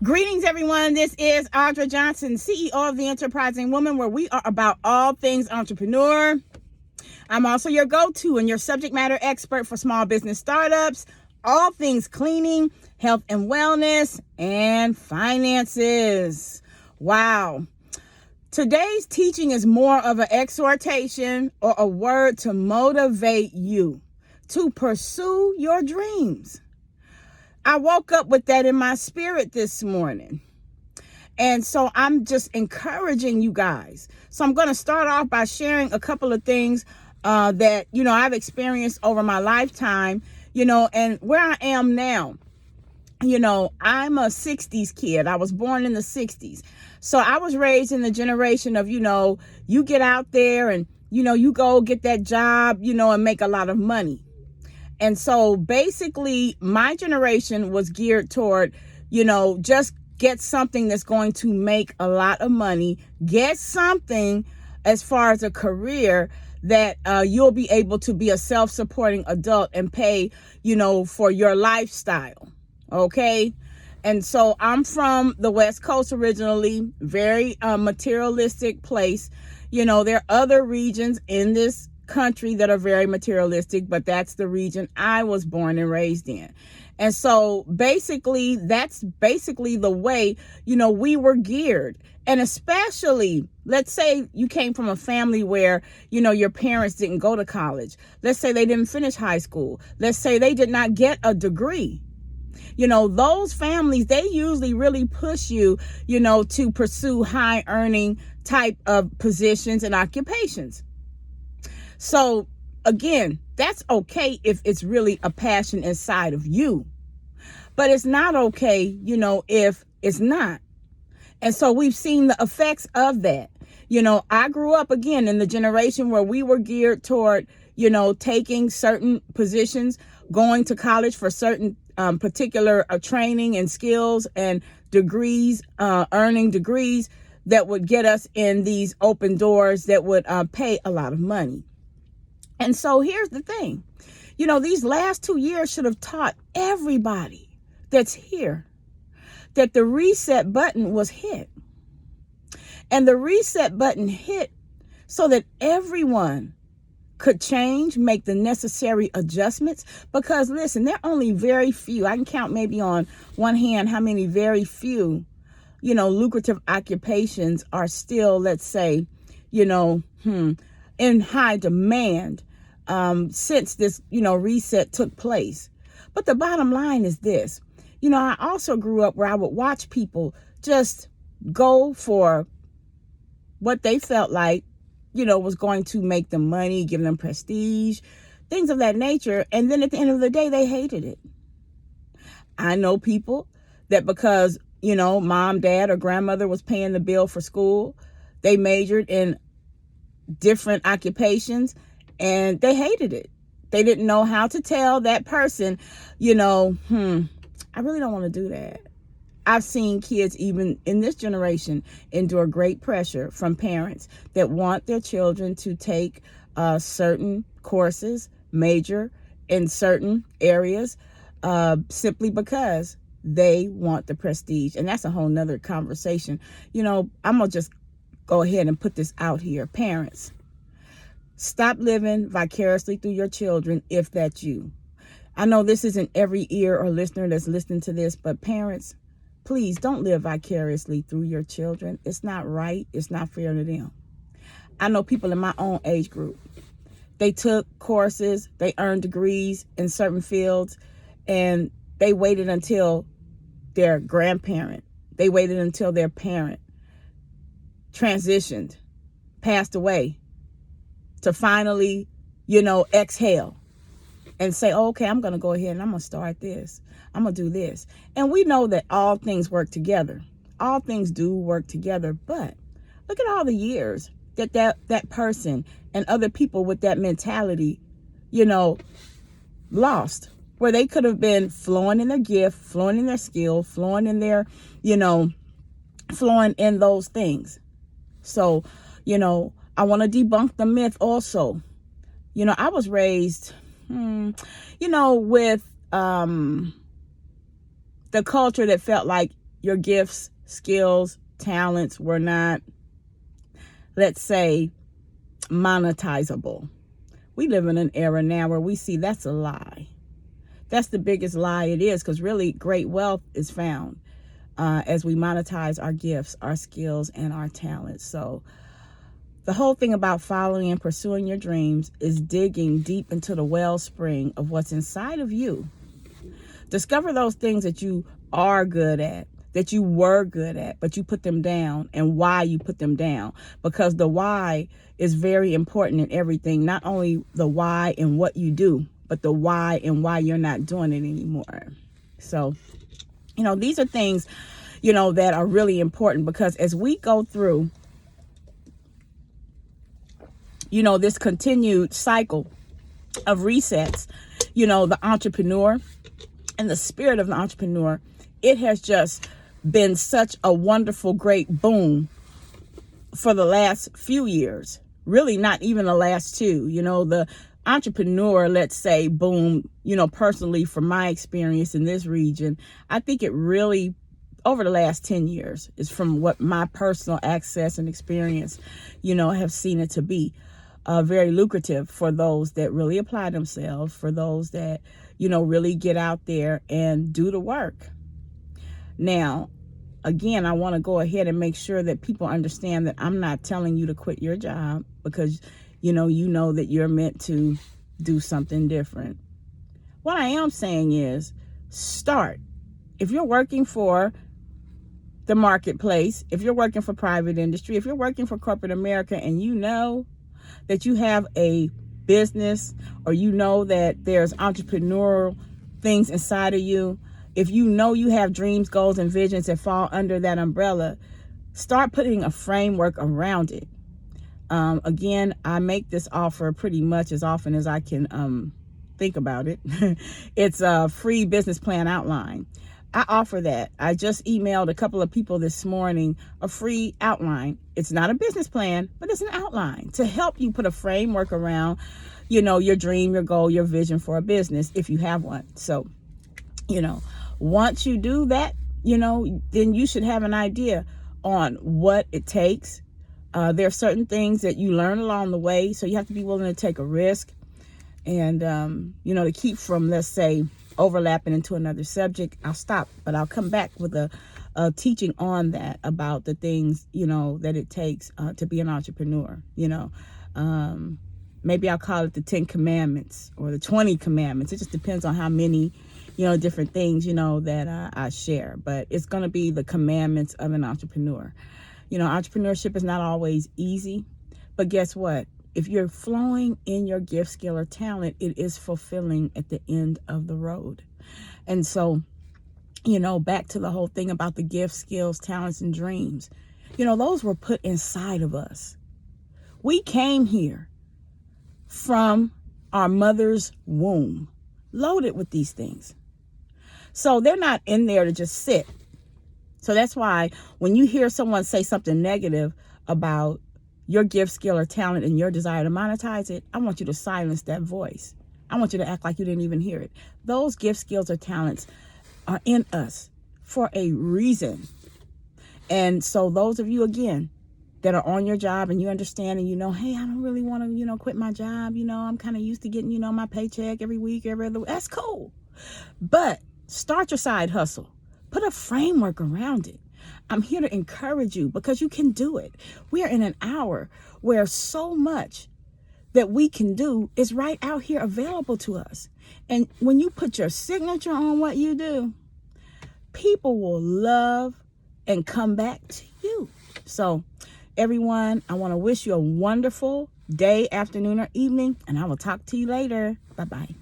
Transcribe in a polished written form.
Greetings, everyone. This is Audra Johnson, CEO of The Enterprising Woman, where we are about all things entrepreneur. I'm also your go-to and your subject matter expert for small business startups, all things cleaning, health and wellness, and finances. Wow. Today's teaching is more of an exhortation or a word to motivate you to pursue your dreams. I woke up with that in my spirit this morning. And so I'm just encouraging you guys. So I'm going to start off by sharing a couple of things that, I've experienced over my lifetime, and where I am now. I'm a 60s kid. I was born in the 60s. So I was raised in the generation of, you get out there and, you go get that job, and make a lot of money. And so basically my generation was geared toward, just get something that's going to make a lot of money, get something as far as a career that you'll be able to be a self-supporting adult and pay, for your lifestyle. Okay. And so I'm from the West Coast originally, very materialistic place. There are other regions in this country that are very materialistic, but that's the region I was born and raised in. And so basically, that's basically the way, we were geared. And especially, let's say you came from a family where, your parents didn't go to college. Let's say they didn't finish high school. Let's say they did not get a degree. Those families, they usually really push you, to pursue high earning type of positions and occupations. So again, that's okay if it's really a passion inside of you, but it's not okay, if it's not. And so we've seen the effects of that. I grew up again in the generation where we were geared toward, taking certain positions, going to college for certain particular training and skills and degrees, earning degrees that would get us in these open doors that would pay a lot of money. And so here's the thing, these last 2 years should have taught everybody that's here that the reset button was hit. And the reset button hit so that everyone could change, make the necessary adjustments. Because listen, there are only very few, I can count maybe on one hand how many very few, lucrative occupations are still, let's say, in high demand since this, reset took place. But the bottom line is this, I also grew up where I would watch people just go for what they felt like, was going to make them money, give them prestige, things of that nature. And then at the end of the day, they hated it. I know people that because, mom, dad, or grandmother was paying the bill for school, they majored in different occupations and they hated it. They didn't know how to tell that person, I really don't want to do that. I've seen kids even in this generation endure great pressure from parents that want their children to take certain courses, major in certain areas, simply because they want the prestige. And that's a whole nother conversation. I'm going to just go ahead and put this out here. Parents, stop living vicariously through your children if that's you. I know this isn't every ear or listener that's listening to this, but parents, please don't live vicariously through your children. It's not right. It's not fair to them. I know people in my own age group. They took courses, they earned degrees in certain fields, and they waited until their grandparent, they waited until their parent transitioned, passed away, to finally, exhale and say, oh, okay, I'm going to go ahead and I'm going to start this. I'm going to do this. And we know that all things work together. All things do work together. But look at all the years that person and other people with that mentality, lost, where they could have been flowing in their gift, flowing in their skill, flowing in their, flowing in those things. So, I want to debunk the myth also. I was raised, with the culture that felt like your gifts, skills, talents were not, let's say, monetizable. We live in an era now where we see that's a lie. That's the biggest lie it is, because really great wealth is found as we monetize our gifts, our skills, and our talents. So the whole thing about following and pursuing your dreams is digging deep into the wellspring of what's inside of you. Discover those things that you are good at, that you were good at, but you put them down, and why you put them down. Because the why is very important in everything. Not only the why and what you do, but the why and why you're not doing it anymore. So, these are things, that are really important, because as we go through, this continued cycle of resets, the entrepreneur and the spirit of the entrepreneur, it has just been such a wonderful, great boom for the last few years. Really not even the last two. The entrepreneur, let's say, boom, personally from my experience in this region, I think it really, over the last 10 years, is from what my personal access and experience, have seen it to be very lucrative for those that really apply themselves, for those that, really get out there and do the work. Now, again, I want to go ahead and make sure that people understand that I'm not telling you to quit your job, because, you know that you're meant to do something different. What I am saying is start. If you're working for the marketplace, if you're working for private industry, if you're working for corporate America, and you know that you have a business, or that there's entrepreneurial things inside of you, if you have dreams, goals, and visions that fall under that umbrella, start putting a framework around it. Again, I make this offer pretty much as often as I can think about it. It's a free business plan outline. I offer that. I just emailed a couple of people this morning a free outline. It's not a business plan, but it's an outline to help you put a framework around, your dream, your goal, your vision for a business, if you have one. So, once you do that, then you should have an idea on what it takes. There are certain things that you learn along the way, so you have to be willing to take a risk, and, to keep from, let's say, overlapping into another subject. I'll stop, but I'll come back with a teaching on that, about the things, that it takes to be an entrepreneur. Maybe I'll call it the 10 commandments or the 20 commandments. It just depends on how many, different things, that I share. But it's going to be the commandments of an entrepreneur. Entrepreneurship is not always easy, but guess what? If you're flowing in your gift, skill, or talent, it is fulfilling at the end of the road. And so, back to the whole thing about the gifts, skills, talents, and dreams, those were put inside of us. We came here from our mother's womb, loaded with these things. So they're not in there to just sit. So that's why when you hear someone say something negative about your gift, skill, or talent and your desire to monetize it, I want you to silence that voice. I want you to act like you didn't even hear it. Those gifts, skills, or talents are in us for a reason. And so those of you, again, that are on your job and you understand and hey, I don't really want to, quit my job. I'm kind of used to getting, my paycheck every week, every other week. That's cool. But start your side hustle. Put a framework around it. I'm here to encourage you, because you can do it. We are in an hour where so much that we can do is right out here available to us. And when you put your signature on what you do, people will love and come back to you. So everyone, I want to wish you a wonderful day, afternoon, or evening, and I will talk to you later. Bye-bye.